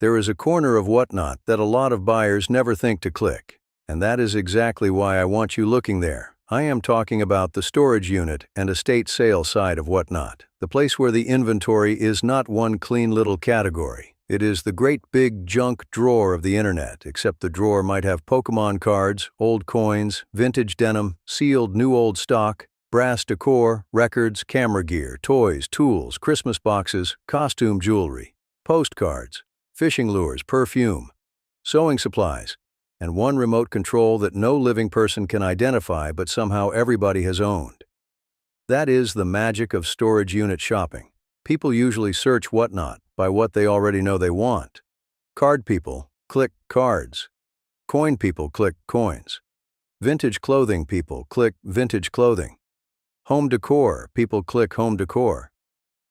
There is a corner of Whatnot that a lot of buyers never think to click, and that is exactly why I want you looking there. I am talking about the storage unit and estate sale side of Whatnot, the place where the inventory is not one clean little category. It is the great big junk drawer of the internet, except the drawer might have Pokemon cards, old coins, vintage denim, sealed new old stock, brass decor, records, camera gear, toys, tools, Christmas boxes, costume jewelry, postcards, fishing lures, perfume, sewing supplies, and one remote control that no living person can identify but somehow everybody has owned. That is the magic of storage unit shopping. People usually search Whatnot by what they already know they want. Card people click cards. Coin people click coins. Vintage clothing people click vintage clothing. Home decor people click home decor.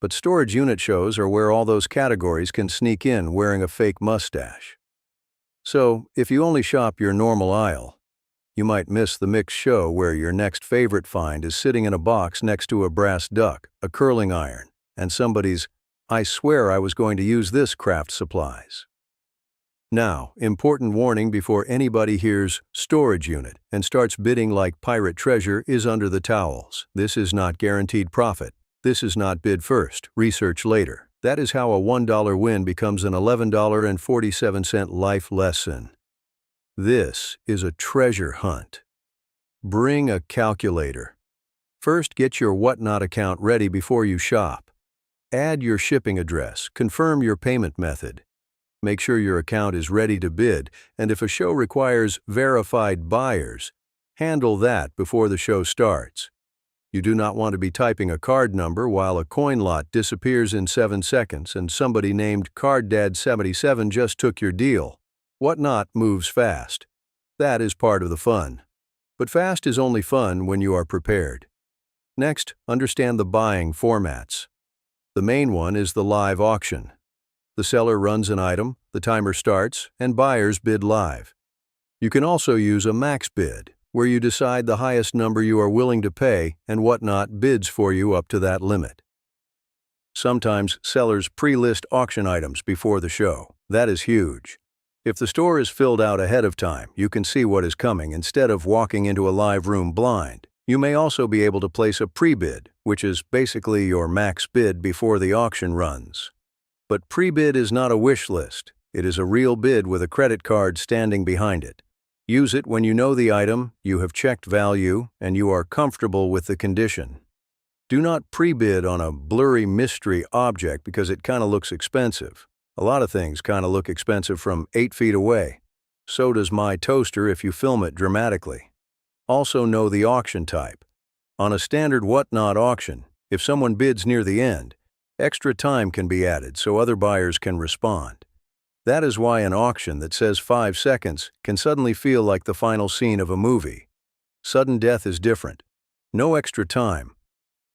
But storage unit shows are where all those categories can sneak in wearing a fake mustache. So, if you only shop your normal aisle, you might miss the mixed show where your next favorite find is sitting in a box next to a brass duck, a curling iron, and somebody's, "I swear I was going to use this craft supplies." Now, important warning before anybody hears storage unit and starts bidding like pirate treasure is under the towels. This is not guaranteed profit. This is not bid first, research later. That is how a $1 win becomes an $11.47 life lesson. This is a treasure hunt. Bring a calculator. First, get your Whatnot account ready before you shop. Add your shipping address, confirm your payment method. Make sure your account is ready to bid, and if a show requires verified buyers, handle that before the show starts. You do not want to be typing a card number while a coin lot disappears in 7 seconds and somebody named CardDad77 just took your deal. Whatnot moves fast. That is part of the fun. But fast is only fun when you are prepared. Next, understand the buying formats. The main one is the live auction. The seller runs an item, the timer starts, and buyers bid live. You can also use a max bid, where you decide the highest number you are willing to pay and Whatnot bids for you up to that limit. Sometimes sellers pre-list auction items before the show. That is huge. If the store is filled out ahead of time, you can see what is coming instead of walking into a live room blind. You may also be able to place a pre-bid, which is basically your max bid before the auction runs. But pre-bid is not a wish list. It is a real bid with a credit card standing behind it. Use it when you know the item, you have checked value, and you are comfortable with the condition. Do not pre-bid on a blurry mystery object because it kind of looks expensive. A lot of things kind of look expensive from 8 feet away. So does my toaster if you film it dramatically. Also know the auction type. On a standard Whatnot auction, if someone bids near the end, extra time can be added so other buyers can respond. That is why an auction that says 5 seconds can suddenly feel like the final scene of a movie. Sudden death is different. No extra time.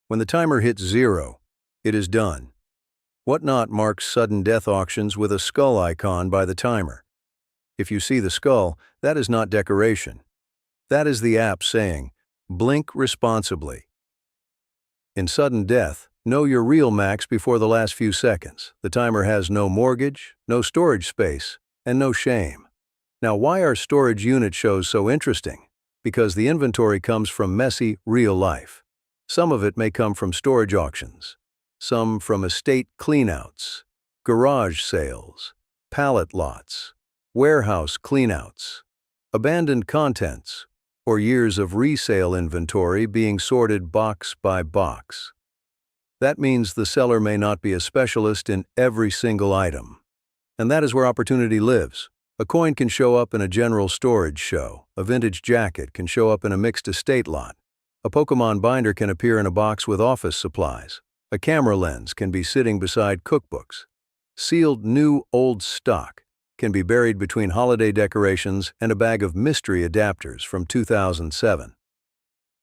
When the timer hits 0, it is done. Whatnot marks sudden death auctions with a skull icon by the timer. If you see the skull, that is not decoration. That is the app saying, "Blink responsibly." In sudden death, know your real max before the last few seconds. The timer has no mortgage, no storage space, and no shame. Now, why are storage unit shows so interesting? Because the inventory comes from messy, real life. Some of it may come from storage auctions, some from estate cleanouts, garage sales, pallet lots, warehouse cleanouts, abandoned contents, or years of resale inventory being sorted box by box. That means the seller may not be a specialist in every single item. And that is where opportunity lives. A coin can show up in a general storage show. A vintage jacket can show up in a mixed estate lot. A Pokemon binder can appear in a box with office supplies. A camera lens can be sitting beside cookbooks. Sealed new old stock can be buried between holiday decorations and a bag of mystery adapters from 2007.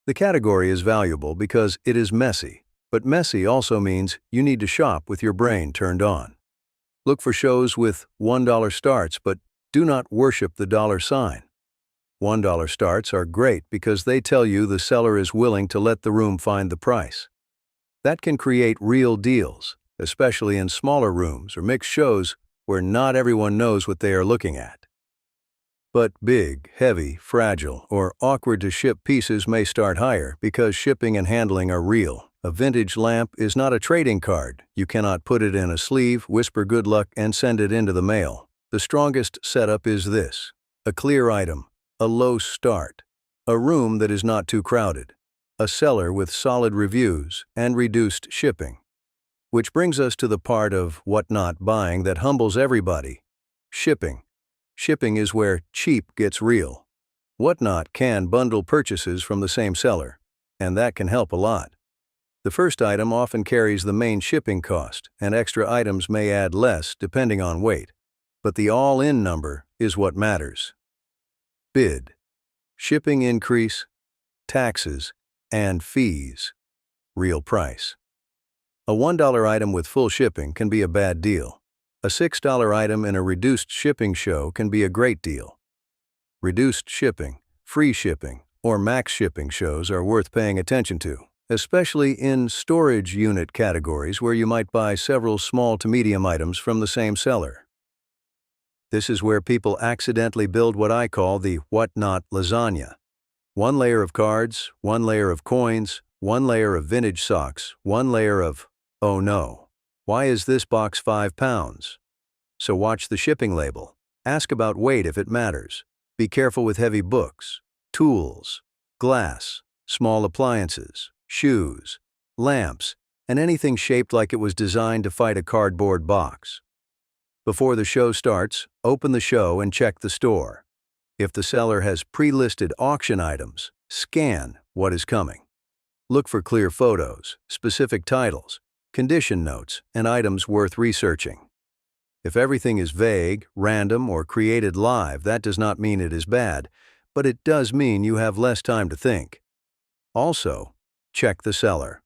The category is valuable because it is messy. But messy also means you need to shop with your brain turned on. Look for shows with $1 starts, but do not worship the dollar sign. $1 starts are great because they tell you the seller is willing to let the room find the price. That can create real deals, especially in smaller rooms or mixed shows where not everyone knows what they are looking at. But big, heavy, fragile, or awkward to ship pieces may start higher because shipping and handling are real. A vintage lamp is not a trading card. You cannot put it in a sleeve, whisper good luck, and send it into the mail. The strongest setup is this: a clear item, a low start, a room that is not too crowded, a seller with solid reviews, and reduced shipping. Which brings us to the part of whatnot buying that humbles everybody: shipping. Shipping is where cheap gets real. Whatnot can bundle purchases from the same seller, and that can help a lot. The first item often carries the main shipping cost, and extra items may add less depending on weight. But the all-in number is what matters. Bid. Shipping increase, taxes, and fees. Real price. A $1 item with full shipping can be a bad deal. A $6 item in a reduced shipping show can be a great deal. Reduced shipping, free shipping, or max shipping shows are worth paying attention to, especially in storage unit categories where you might buy several small to medium items from the same seller. This is where people accidentally build what I call the whatnot lasagna. One layer of cards, one layer of coins, one layer of vintage socks, one layer of, oh no, why is this box 5 pounds? So watch the shipping label. Ask about weight if it matters. Be careful with heavy books, tools, glass, small appliances, shoes, lamps, and anything shaped like it was designed to fight a cardboard box. Before the show starts, open the show and check the store. If the seller has pre-listed auction items, scan what is coming. Look for clear photos, specific titles, condition notes, and items worth researching. If everything is vague, random, or created live, that does not mean it is bad, but it does mean you have less time to think. Also, check the seller.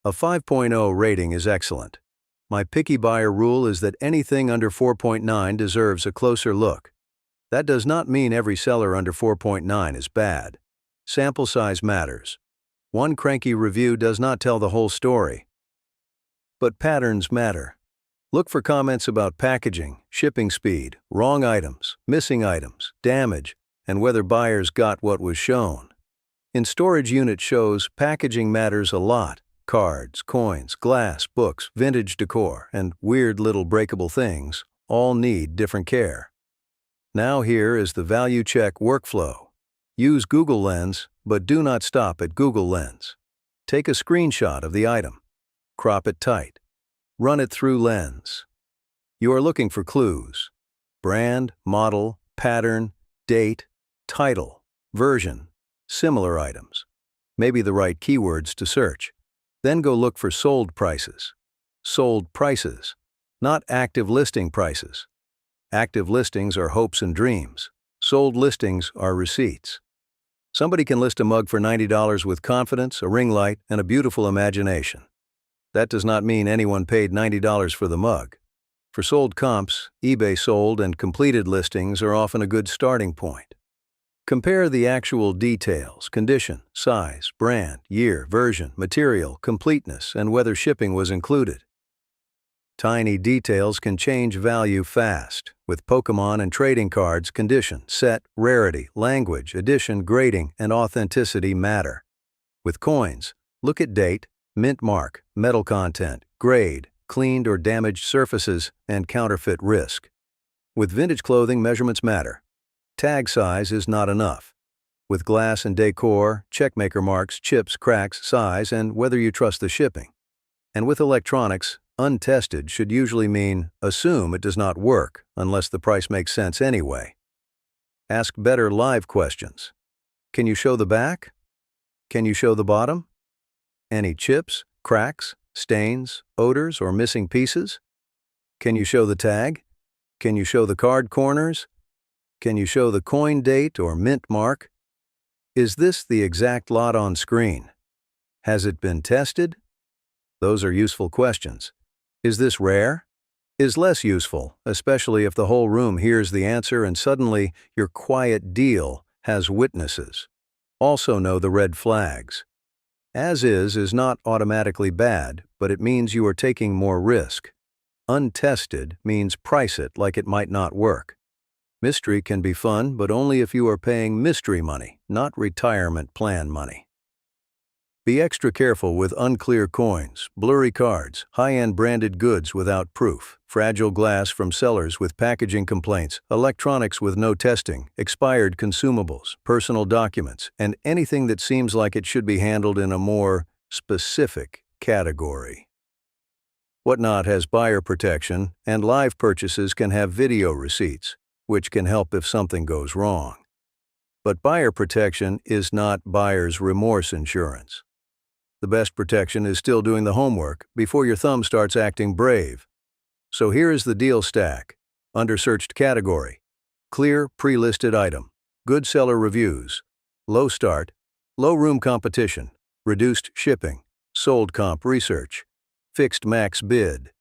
A 5.0 rating is excellent. My picky buyer rule is that anything under 4.9 deserves a closer look. That does not mean every seller under 4.9 is bad. Sample size matters. One cranky review does not tell the whole story. But patterns matter. Look for comments about packaging, shipping speed, wrong items, missing items, damage, and whether buyers got what was shown. In storage unit shows, packaging matters a lot. Cards, coins, glass, books, vintage decor, and weird little breakable things all need different care. Now here is the value check workflow. Use Google Lens, but do not stop at Google Lens. Take a screenshot of the item. Crop it tight. Run it through Lens. You are looking for clues: brand, model, pattern, date, title, version, similar items, maybe the right keywords to search. Then go look for sold prices. Sold prices, not active listing prices. Active listings are hopes and dreams. Sold listings are receipts. Somebody can list a mug for $90 with confidence, a ring light, and a beautiful imagination. That does not mean anyone paid $90 for the mug. For sold comps, eBay sold and completed listings are often a good starting point. Compare the actual details: condition, size, brand, year, version, material, completeness, and whether shipping was included. Tiny details can change value fast. With Pokemon and trading cards, condition, set, rarity, language, edition, grading, and authenticity matter. With coins, look at date, mint mark, metal content, grade, cleaned or damaged surfaces, and counterfeit risk. With vintage clothing, measurements matter. Tag size is not enough. With glass and decor, check maker marks, chips, cracks, size, and whether you trust the shipping. And with electronics, untested should usually mean assume it does not work unless the price makes sense anyway. Ask better live questions. Can you show the back? Can you show the bottom? Any chips, cracks, stains, odors, or missing pieces? Can you show the tag? Can you show the card corners? Can you show the coin date or mint mark? Is this the exact lot on screen? Has it been tested? Those are useful questions. Is this rare? Is less useful, especially if the whole room hears the answer and suddenly your quiet deal has witnesses. Also know the red flags. As is not automatically bad, but it means you are taking more risk. Untested means price it like it might not work. Mystery can be fun, but only if you are paying mystery money, not retirement plan money. Be extra careful with unclear coins, blurry cards, high-end branded goods without proof, fragile glass from sellers with packaging complaints, electronics with no testing, expired consumables, personal documents, and anything that seems like it should be handled in a more specific category. Whatnot has buyer protection, and live purchases can have video receipts, which can help if something goes wrong. But buyer protection is not buyer's remorse insurance. The best protection is still doing the homework before your thumb starts acting brave. So here is the deal stack. Under searched category: clear pre-listed item, good seller reviews, low start, low room competition, reduced shipping, sold comp research, fixed max bid.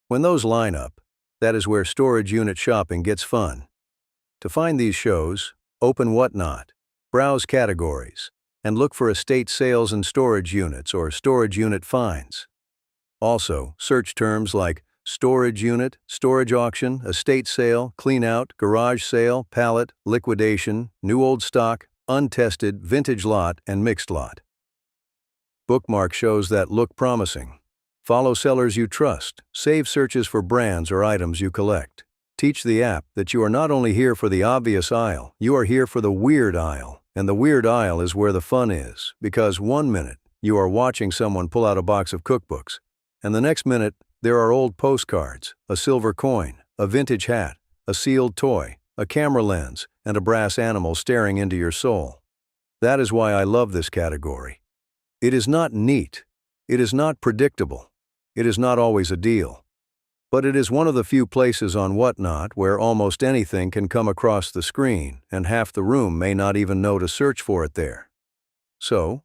When those line up, that is where storage unit shopping gets fun. To find these shows, open Whatnot, browse categories, and look for estate sales and storage units or storage unit finds. Also, search terms like storage unit, storage auction, estate sale, clean out, garage sale, pallet, liquidation, new old stock, untested, vintage lot, and mixed lot. Bookmark shows that look promising. Follow sellers you trust. Save searches for brands or items you collect. Teach the app that you are not only here for the obvious aisle, you are here for the weird aisle. And the weird aisle is where the fun is, because 1 minute you are watching someone pull out a box of cookbooks, and the next minute there are old postcards, a silver coin, a vintage hat, a sealed toy, a camera lens, and a brass animal staring into your soul. That is why I love this category. It is not neat. It is not predictable. It is not always a deal. But it is one of the few places on Whatnot where almost anything can come across the screen, and half the room may not even know to search for it there. So,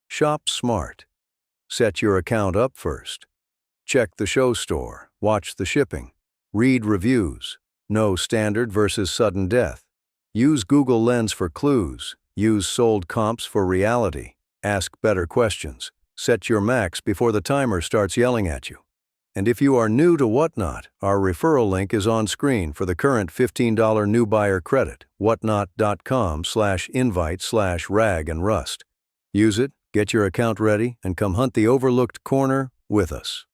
shop smart. Set your account up first. Check the show store, watch the shipping, read reviews, know standard versus sudden death. Use Google Lens for clues, use sold comps for reality, ask better questions, set your max before the timer starts yelling at you. And if you are new to Whatnot, our referral link is on screen for the current $15 new buyer credit, whatnot.com/invite/rag and rust. Use it, get your account ready, and come hunt the overlooked corner with us.